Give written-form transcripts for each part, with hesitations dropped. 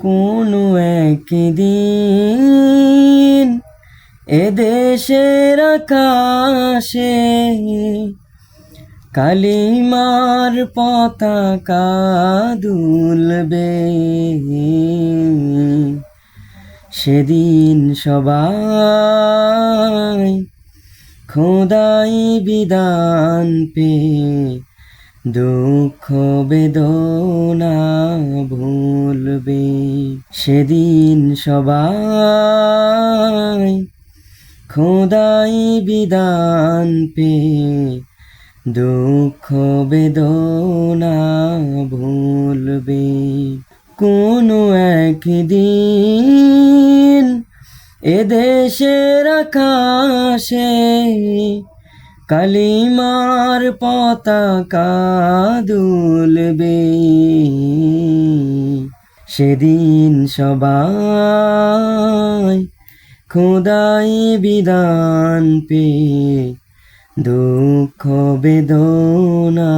কোনো একদিন এদেশের আকাশে কালিমার পতাকা দুলবে, সেদিন সবাই খোদাই বিধান পে দুঃখ বেদনা ভুলবে। সেদিন সবাই খোদাই বিধান পে দুঃখ বেদনা ভুলবে। কোনো একদিন এদেশের আকাশে কালিমার পতাকা দুলবে, সেদিন সবাই খোদাই বিধান পে দুঃখ বেদনা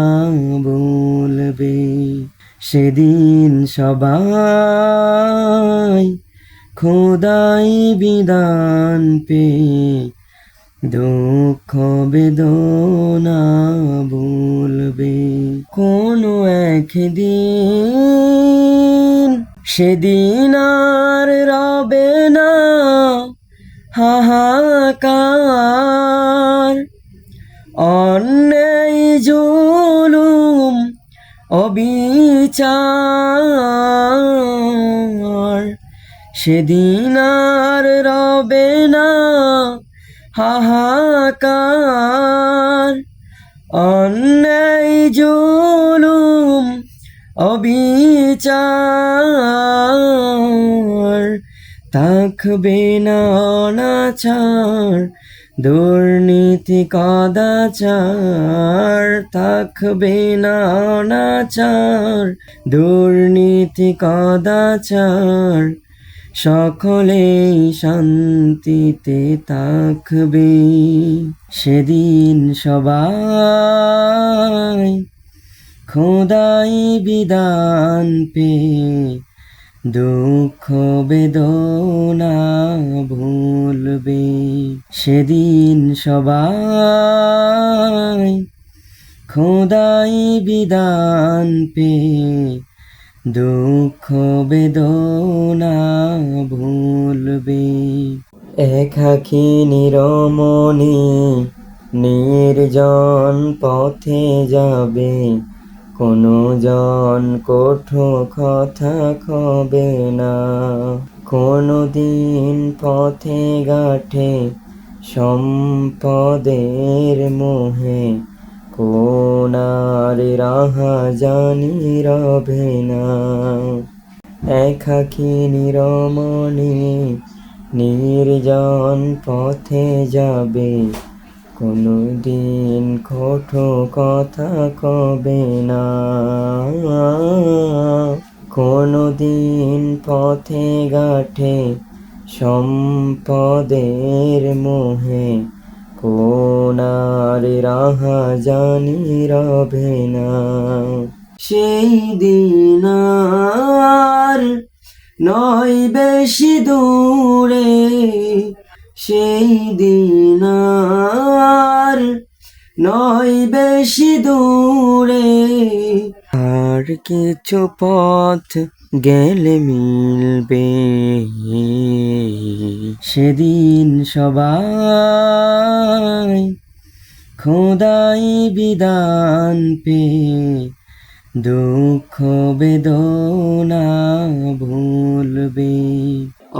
ভুলবে। সেদিন সবাই খোদাই বিধান পে দুঃখ বেদনা ভুলবে। কোনো একদিন সেদিন আর রবে না হাহাকার, অন্যায় জুলুম অবিচার। সেদিন আর রবে না হাহাকার, অন্যায় জুলুম অবিচার। থাকবে না অনাচার দুর্নীতি কদাচার, থাকবে না অনাচার দুর্নীতি কদাচার। সকলেই শান্তিতে থাকবে, সেদিন সবাই খোদাই বিধান পে দুঃখ বেদনা ভুলবে। সেদিন সবাই খোদাই বিধান পে দুঃখ বেদনা ভুলবে। একাকী নিরমণি নির্জন পথে যাবে, কোনো জন কঠো কথা কবে না। কোনো দিন পথে ঘাটে সম্পদের মোহে, কোন আর রাহা জানি রবে না। একাকী নিরমণি নির্জন পথে যাবে, কোনো দিন কঠো কথা কবে না। কোনো দিন পথে ঘাটে সম্পদের মোহে, কোন আর রাহা জানি রবে না। সেই দিন আর নয় বেশি দূরে, সেই দিন আর নয় বেশি দূরে। আর কিছু পথ গেলে মিলবে, সেদিন সবাই খোদাই বিধান পে দুঃখ বেদনা ভুলবে।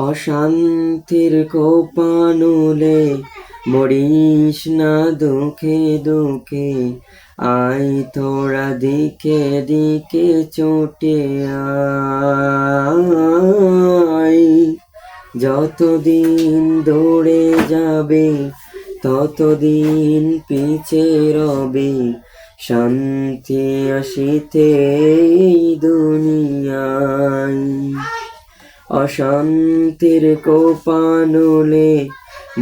অশান্তির কোপানুলে মরিস না দুঃখে দুঃখে, আয় তোরা দিকে দিকে ছুটে আয়। যতদিন দৌড়ে যাবে ততদিন পিছে রবে, শান্তি আসিতে এই দুনিয়ায়। অশান্তির কোপানুলে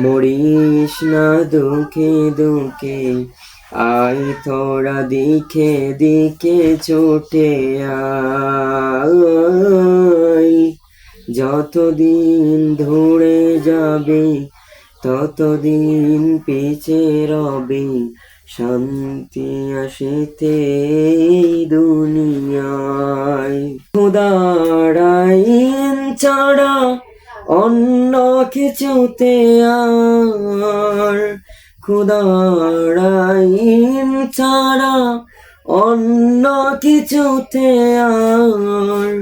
মরিস না দুঃখে দুঃখে, আয় তোরা দিকে দিকে ছুটে আয়। যতদিন ধরে যাবে ততদিন পিছে রবে শান্তি আসিতে এই দুনিয়ায়। খোদার আইন ছাড়া অন্য কিছুতে আর, খোদার আইন ছাড়া অন্য কিছুতে আর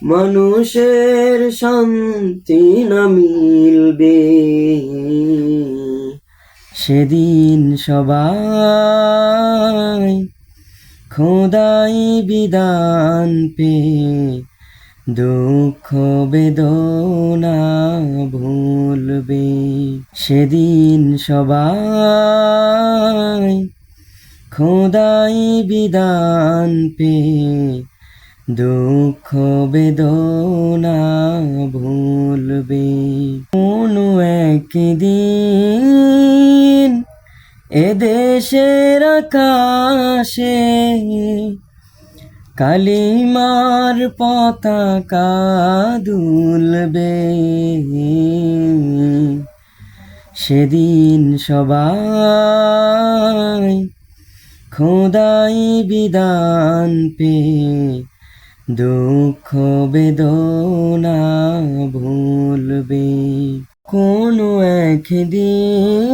মানুষের শান্তি না মিলবে। সেদিন সবাই খোদাই বিধান পে দুঃখ বেদনা ভুলবে। সেদিন সবাই খোদাই বিধান পে দুঃখ বেদনা ভুলবে। কোনো একদিন এদেশের আকাশে কালিমার পতাকা দুলবে। সেদিন সবাই খোদাই বিধান পে দুঃখ বেদনা ভুলবে। কোনো একদিন